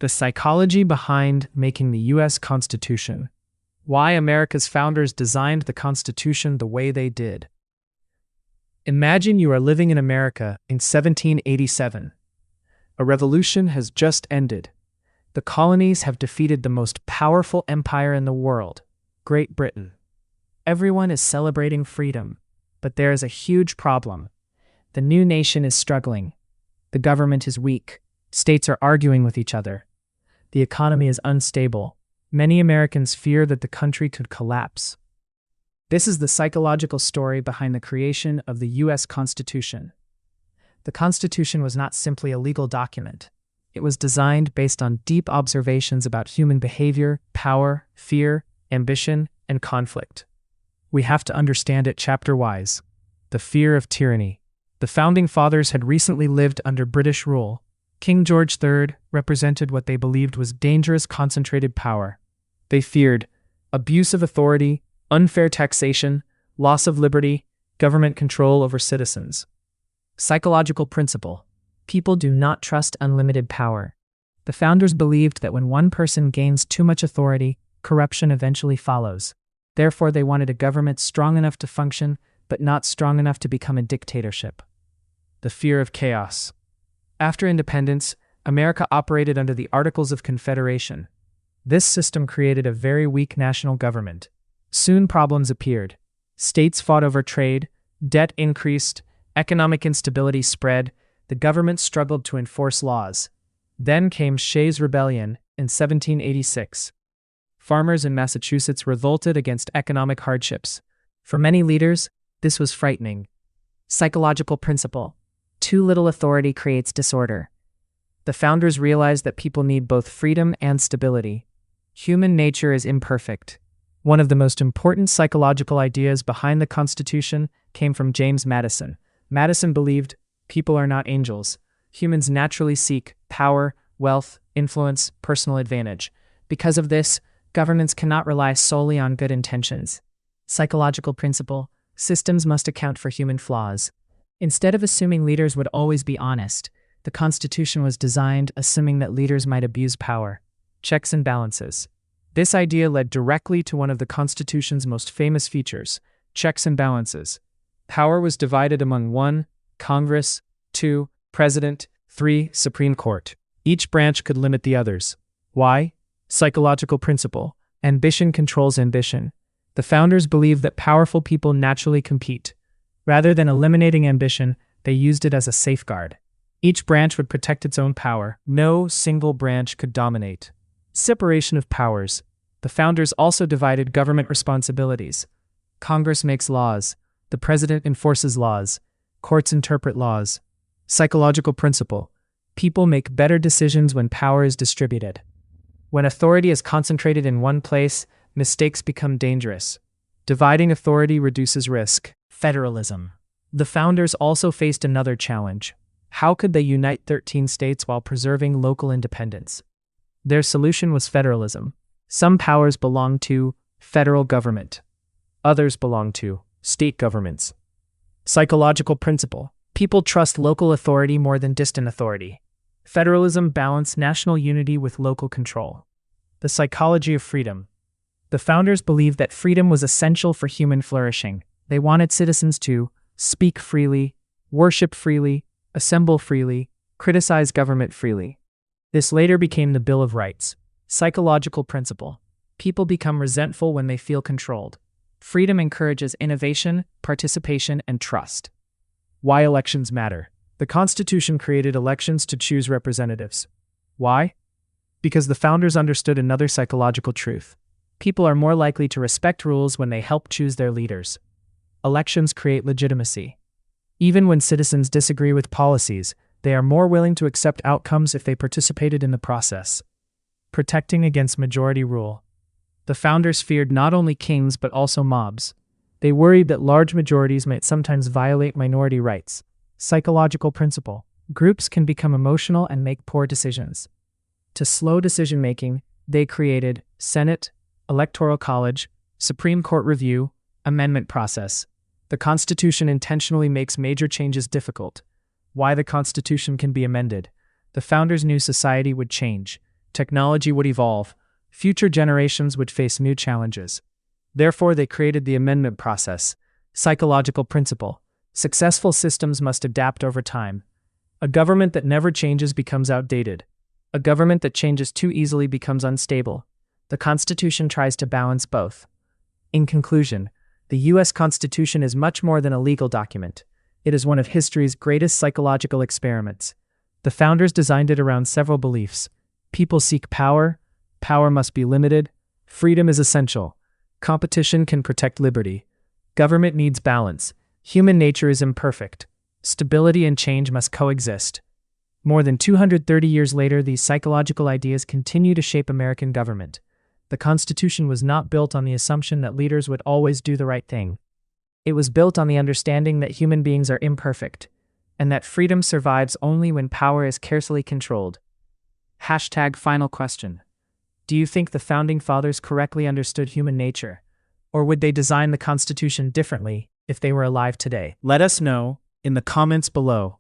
The psychology behind making the U.S. Constitution. Why America's founders designed the Constitution the way they did. Imagine you are living in America in 1787. A revolution has just ended. The colonies have defeated the most powerful empire in the world, Great Britain. Everyone is celebrating freedom, but there is a huge problem. The new nation is struggling. The government is weak. States are arguing with each other. The economy is unstable. Many Americans fear that the country could collapse. This is the psychological story behind the creation of the U.S. Constitution. The Constitution was not simply a legal document. It was designed based on deep observations about human behavior, power, fear, ambition, and conflict. We have to understand it chapter-wise. The fear of tyranny. The Founding Fathers had recently lived under British rule. King George III represented what they believed was dangerous concentrated power. They feared abuse of authority, unfair taxation, loss of liberty, government control over citizens. Psychological principle. People do not trust unlimited power. The founders believed that when one person gains too much authority, corruption eventually follows. Therefore, they wanted a government strong enough to function, but not strong enough to become a dictatorship. The fear of chaos. After independence, America operated under the Articles of Confederation. This system created a very weak national government. Soon problems appeared. States fought over trade, debt increased, economic instability spread, the government struggled to enforce laws. Then came Shays' Rebellion in 1786. Farmers in Massachusetts revolted against economic hardships. For many leaders, this was frightening. Psychological principle. Too little authority creates disorder. The founders realized that people need both freedom and stability. Human nature is imperfect. One of the most important psychological ideas behind the Constitution came from James Madison. Madison believed people are not angels. Humans naturally seek power, wealth, influence, personal advantage. Because of this, governments cannot rely solely on good intentions. Psychological principle. Systems must account for human flaws. Instead of assuming leaders would always be honest, the Constitution was designed assuming that leaders might abuse power. Checks and balances. This idea led directly to one of the Constitution's most famous features, checks and balances. Power was divided among 1. Congress, 2. President, 3. Supreme Court. Each branch could limit the others. Why? Psychological principle. Ambition controls ambition. The founders believed that powerful people naturally compete. Rather than eliminating ambition, they used it as a safeguard. Each branch would protect its own power. No single branch could dominate. Separation of powers. The founders also divided government responsibilities. Congress makes laws. The president enforces laws. Courts interpret laws. Psychological principle. People make better decisions when power is distributed. When authority is concentrated in one place, mistakes become dangerous. Dividing authority reduces risk. Federalism. The founders also faced another challenge. How could they unite 13 states while preserving local independence? Their solution was federalism. Some powers belonged to federal government. Others belonged to state governments. Psychological principle. People trust local authority more than distant authority. Federalism balanced national unity with local control. The psychology of freedom. The founders believed that freedom was essential for human flourishing. They wanted citizens to speak freely, worship freely, assemble freely, criticize government freely. This later became the Bill of Rights. Psychological principle. People become resentful when they feel controlled. Freedom encourages innovation, participation, and trust. Why elections matter. The Constitution created elections to choose representatives. Why? Because the founders understood another psychological truth. People are more likely to respect rules when they help choose their leaders. Elections create legitimacy. Even when citizens disagree with policies, they are more willing to accept outcomes if they participated in the process. Protecting against majority rule. The founders feared not only kings but also mobs. They worried that large majorities might sometimes violate minority rights. Psychological principle. Groups can become emotional and make poor decisions. To slow decision-making, they created Senate, Electoral College, Supreme Court review, amendment process. The Constitution intentionally makes major changes difficult. Why the Constitution can be amended. The founders knew society would change. technology would evolve, future generations would face new challenges. Therefore, they created the amendment process, psychological principle. Successful systems must adapt over time. A government that never changes becomes outdated. A government that changes too easily becomes unstable. The Constitution tries to balance both. In conclusion, the U.S. Constitution is much more than a legal document. It is one of history's greatest psychological experiments. The founders designed it around several beliefs. People seek power. Power must be limited. Freedom is essential. Competition can protect liberty. Government needs balance. Human nature is imperfect. Stability and change must coexist. More than 230 years later, these psychological ideas continue to shape American government. The Constitution was not built on the assumption that leaders would always do the right thing. It was built on the understanding that human beings are imperfect, and that freedom survives only when power is carefully controlled. #Final question. Do you think the Founding Fathers correctly understood human nature? Or would they design the Constitution differently if they were alive today? Let us know in the comments below.